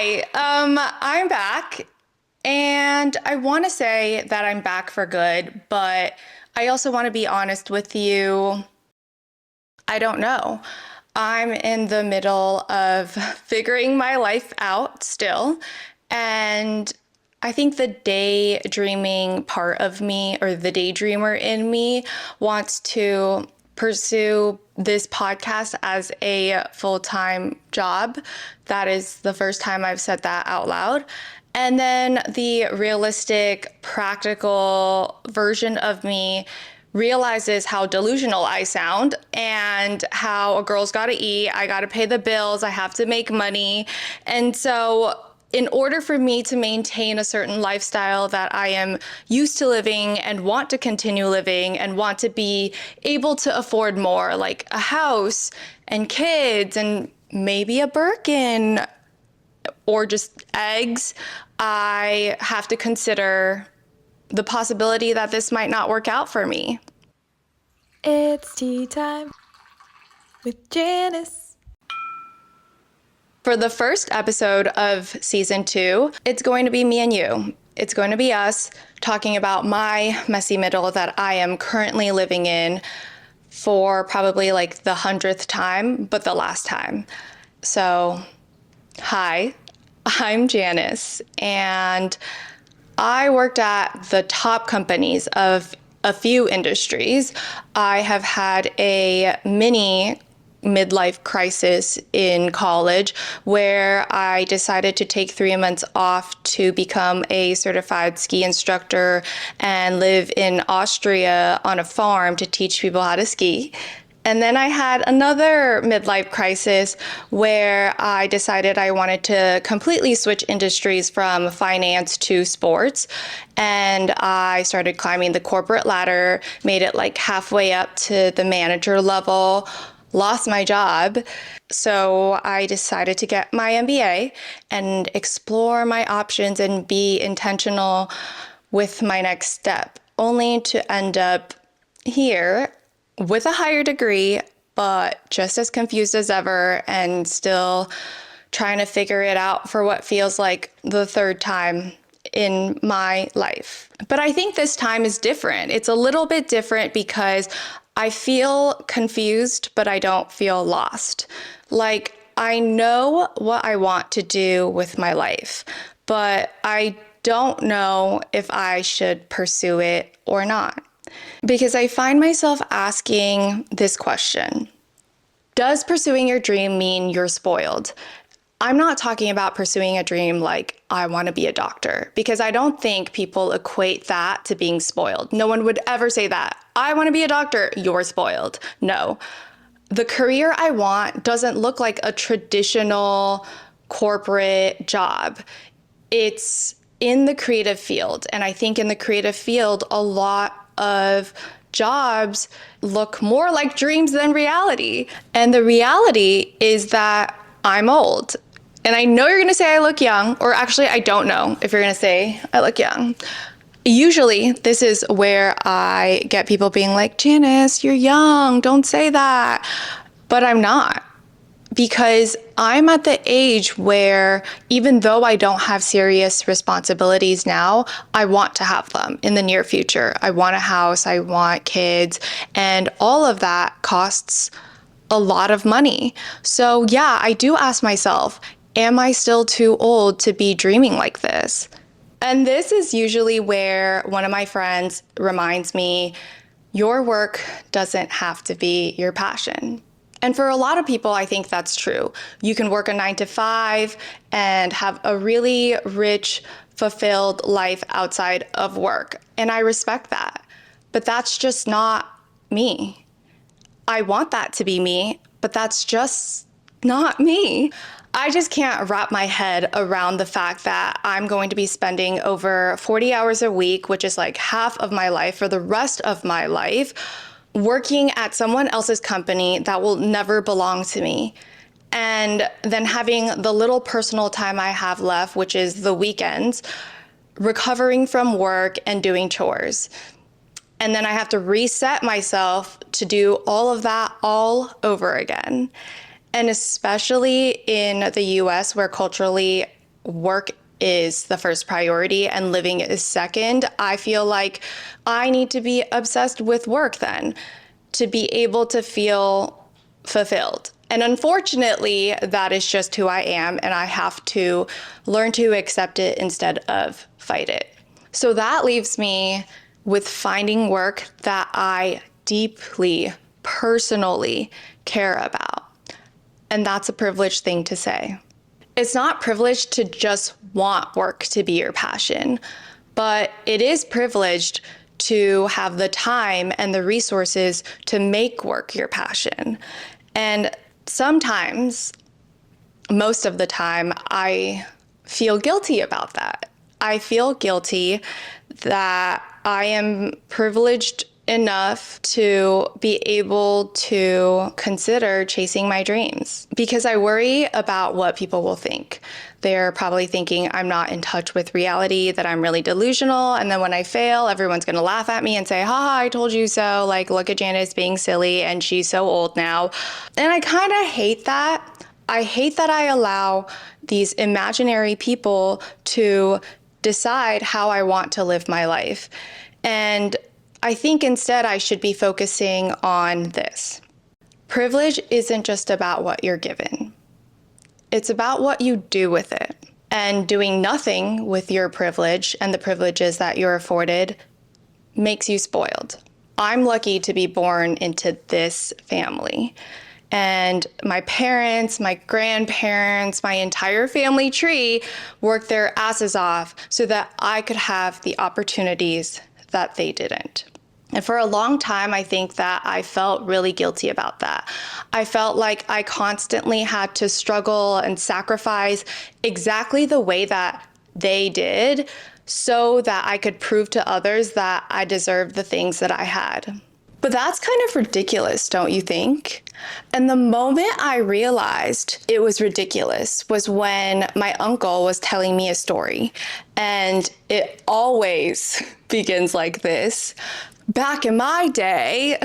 Hi, I'm back, and I want to say that I'm back for good, but I also want to be honest with you. I don't know. I'm in the middle of figuring my life out still, and I think the daydreaming part of me, or the daydreamer in me, wants to pursue this podcast as a full-time job. That is the first time I've said that out loud. And then the realistic, practical version of me realizes how delusional I sound and how a girl's gotta eat, I gotta pay the bills, I have to make money. And so in order for me to maintain a certain lifestyle that I am used to living and want to continue living and want to be able to afford more, like a house and kids and maybe a Birkin or just eggs, I have to consider the possibility that this might not work out for me. It's tea time with Janice. For the first episode of season 2, it's going to be me and you. It's going to be us talking about my messy middle that I am currently living in for probably like the 100th time, but the last time. So, hi, I'm Janice, and I worked at the top companies of a few industries. I have had a mini midlife crisis in college where I decided to take 3 months off to become a certified ski instructor and live in Austria on a farm to teach people how to ski. And then I had another midlife crisis where I decided I wanted to completely switch industries from finance to sports. And I started climbing the corporate ladder, made it like halfway up to the manager level, lost my job. So I decided to get my MBA and explore my options and be intentional with my next step, only to end up here with a higher degree, but just as confused as ever and still trying to figure it out for what feels like the third time in my life. But I think this time is different. It's a little bit different because I feel confused, but I don't feel lost. Like, I know what I want to do with my life, but I don't know if I should pursue it or not. Because I find myself asking this question: does pursuing your dream mean you're spoiled? I'm not talking about pursuing a dream like I want to be a doctor, because I don't think people equate that to being spoiled. No one would ever say that. I want to be a doctor, you're spoiled. No. The career I want doesn't look like a traditional corporate job. It's in the creative field. And I think in the creative field, a lot of jobs look more like dreams than reality. And the reality is that I'm old. And I know you're going to say I look young, or actually, I don't know if you're going to say I look young. Usually, this is where I get people being like, Janice, you're young, don't say that. But I'm not. Because I'm at the age where even though I don't have serious responsibilities now, I want to have them in the near future. I want a house, I want kids, and all of that costs a lot of money. So yeah, I do ask myself, am I still too old to be dreaming like this? And this is usually where one of my friends reminds me, your work doesn't have to be your passion. And for a lot of people, I think that's true. You can work a 9 to 5 and have a really rich, fulfilled life outside of work. And I respect that. But that's just not me. I want that to be me, but that's just not me. I just can't wrap my head around the fact that I'm going to be spending over 40 hours a week, which is like half of my life for the rest of my life, working at someone else's company that will never belong to me. And then having the little personal time I have left, which is the weekends, recovering from work and doing chores. And then I have to reset myself to do all of that all over again. And especially in the US, where culturally work is the first priority and living is second, I feel like I need to be obsessed with work then to be able to feel fulfilled. And unfortunately, that is just who I am, and I have to learn to accept it instead of fight it. So that leaves me with finding work that I deeply, personally care about. And that's a privileged thing to say. It's not privileged to just want work to be your passion, but it is privileged to have the time and the resources to make work your passion. And sometimes, most of the time, I feel guilty about that. I feel guilty that I am privileged enough to be able to consider chasing my dreams because I worry about what people will think. They're probably thinking I'm not in touch with reality, that I'm really delusional. And then when I fail, everyone's going to laugh at me and say, haha, I told you so. Like, look at Janice being silly and she's so old now. And I kind of hate that. I hate that I allow these imaginary people to decide how I want to live my life. And I think instead I should be focusing on this. Privilege isn't just about what you're given. It's about what you do with it. And doing nothing with your privilege and the privileges that you're afforded makes you spoiled. I'm lucky to be born into this family. And my parents, my grandparents, my entire family tree worked their asses off so that I could have the opportunities that they didn't. And for a long time, I think that I felt really guilty about that. I felt like I constantly had to struggle and sacrifice exactly the way that they did so that I could prove to others that I deserved the things that I had. But that's kind of ridiculous, don't you think? And the moment I realized it was ridiculous was when my uncle was telling me a story. And it always begins like this. Back in my day,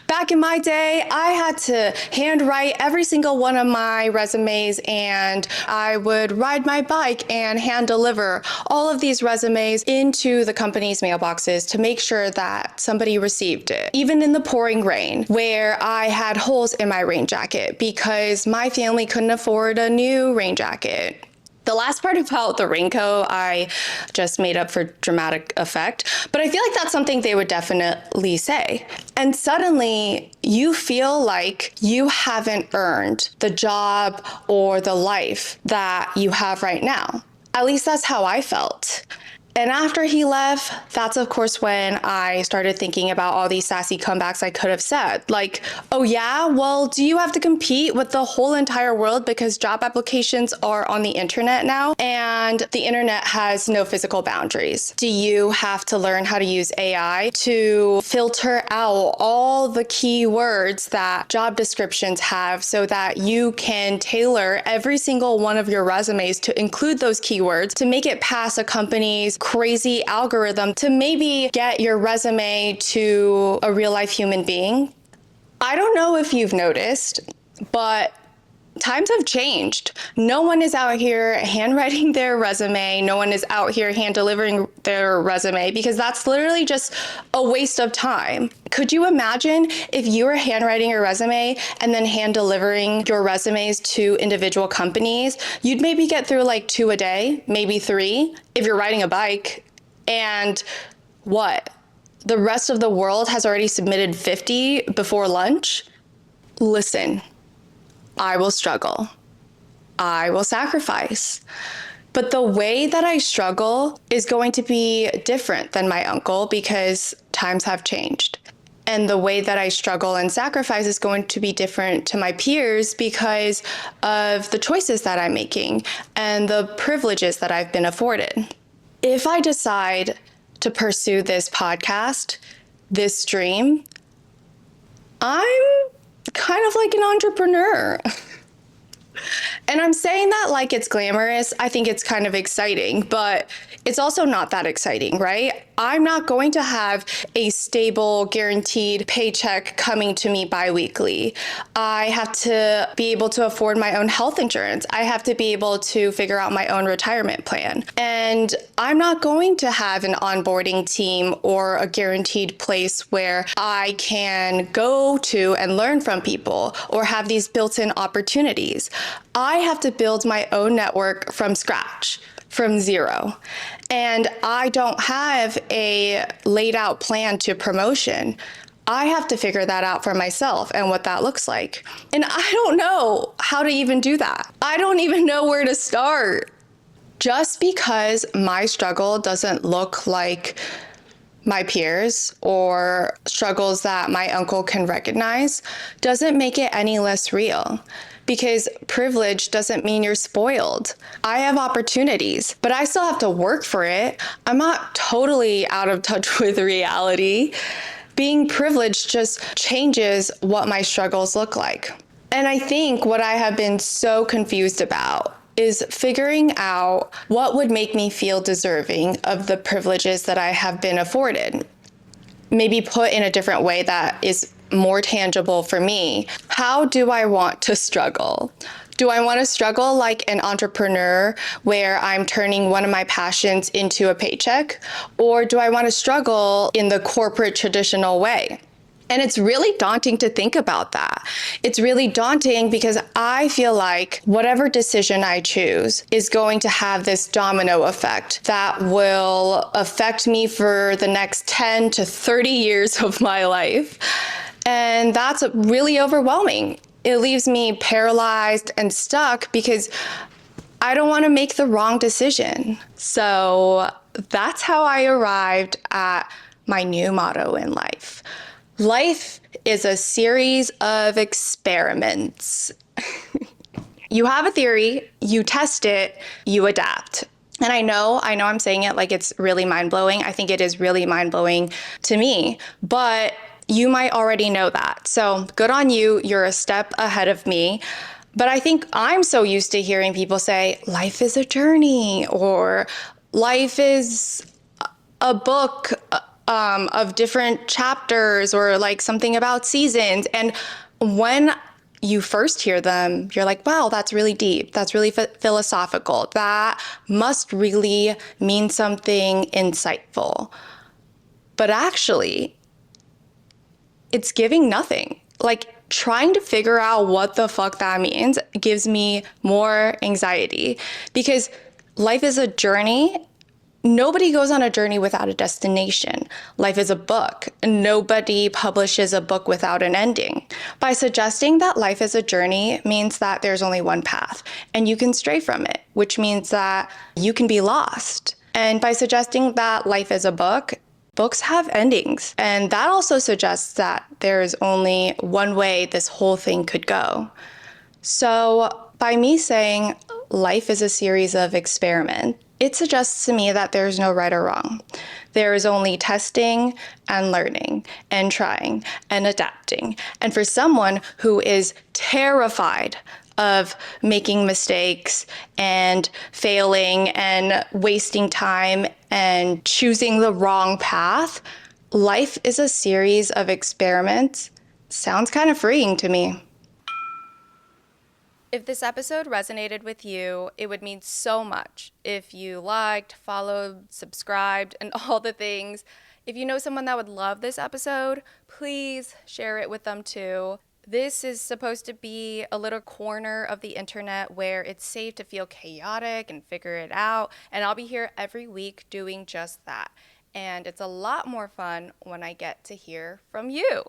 I had to handwrite every single one of my resumes, and I would ride my bike and hand deliver all of these resumes into the company's mailboxes to make sure that somebody received it. Even in the pouring rain, where I had holes in my rain jacket because my family couldn't afford a new rain jacket. The last part about the raincoat, I just made up for dramatic effect, but I feel like that's something they would definitely say. And suddenly you feel like you haven't earned the job or the life that you have right now. At least that's how I felt. And after he left, that's of course when I started thinking about all these sassy comebacks I could have said. Like, oh yeah, well, do you have to compete with the whole entire world because job applications are on the internet now and the internet has no physical boundaries? Do you have to learn how to use AI to filter out all the keywords that job descriptions have so that you can tailor every single one of your resumes to include those keywords to make it pass a company's crazy algorithm to maybe get your resume to a real life human being? I don't know if you've noticed, but times have changed. No one is out here handwriting their resume. No one is out here hand delivering their resume because that's literally just a waste of time. Could you imagine if you were handwriting your resume and then hand delivering your resumes to individual companies? You'd maybe get through like 2 a day, maybe 3 if you're riding a bike. And what? The rest of the world has already submitted 50 before lunch? Listen. I will struggle. I will sacrifice. But the way that I struggle is going to be different than my uncle because times have changed. And the way that I struggle and sacrifice is going to be different to my peers because of the choices that I'm making and the privileges that I've been afforded. If I decide to pursue this podcast, this dream, I'm kind of like an entrepreneur. And I'm saying that like it's glamorous. I think it's kind of exciting, but it's also not that exciting, right? I'm not going to have a stable, guaranteed paycheck coming to me biweekly. I have to be able to afford my own health insurance. I have to be able to figure out my own retirement plan. And I'm not going to have an onboarding team or a guaranteed place where I can go to and learn from people or have these built-in opportunities. I have to build my own network from scratch, from zero. And I don't have a laid out plan to promotion. I have to figure that out for myself and what that looks like. And I don't know how to even do that. I don't even know where to start. Just because my struggle doesn't look like my peers or struggles that my uncle can recognize doesn't make it any less real. Because privilege doesn't mean you're spoiled. I have opportunities, but I still have to work for it. I'm not totally out of touch with reality. Being privileged just changes what my struggles look like. And I think what I have been so confused about is figuring out what would make me feel deserving of the privileges that I have been afforded. Maybe put in a different way that is more tangible for me. How do I want to struggle? Do I want to struggle like an entrepreneur where I'm turning one of my passions into a paycheck? Or do I want to struggle in the corporate traditional way? And it's really daunting to think about that. It's really daunting because I feel like whatever decision I choose is going to have this domino effect that will affect me for the next 10 to 30 years of my life. And that's really overwhelming. It leaves me paralyzed and stuck because I don't want to make the wrong decision. So that's how I arrived at my new motto in life. Life is a series of experiments. You have a theory, you test it, you adapt. And I know I'm saying it like it's really mind-blowing. I think it is really mind-blowing to me, but you might already know that. So good on you, you're a step ahead of me. But I think I'm so used to hearing people say, life is a journey, or life is a book of different chapters, or like something about seasons. And when you first hear them, you're like, wow, that's really deep. That's really philosophical. That must really mean something insightful. But actually, it's giving nothing. Like, trying to figure out what the fuck that means gives me more anxiety, because life is a journey. Nobody goes on a journey without a destination. Life is a book. Nobody publishes a book without an ending. By suggesting that life is a journey means that there's only one path and you can stray from it, which means that you can be lost. And by suggesting that life is a book, books have endings. And that also suggests that there's only one way this whole thing could go. So by me saying life is a series of experiments, it suggests to me that there's no right or wrong. There is only testing and learning and trying and adapting. And for someone who is terrified of making mistakes and failing and wasting time and choosing the wrong path, life is a series of experiments. Sounds kind of freeing to me. If this episode resonated with you, it would mean so much if you liked, followed, subscribed, and all the things. If you know someone that would love this episode, please share it with them too. This is supposed to be a little corner of the internet where it's safe to feel chaotic and figure it out, and I'll be here every week doing just that. And it's a lot more fun when I get to hear from you.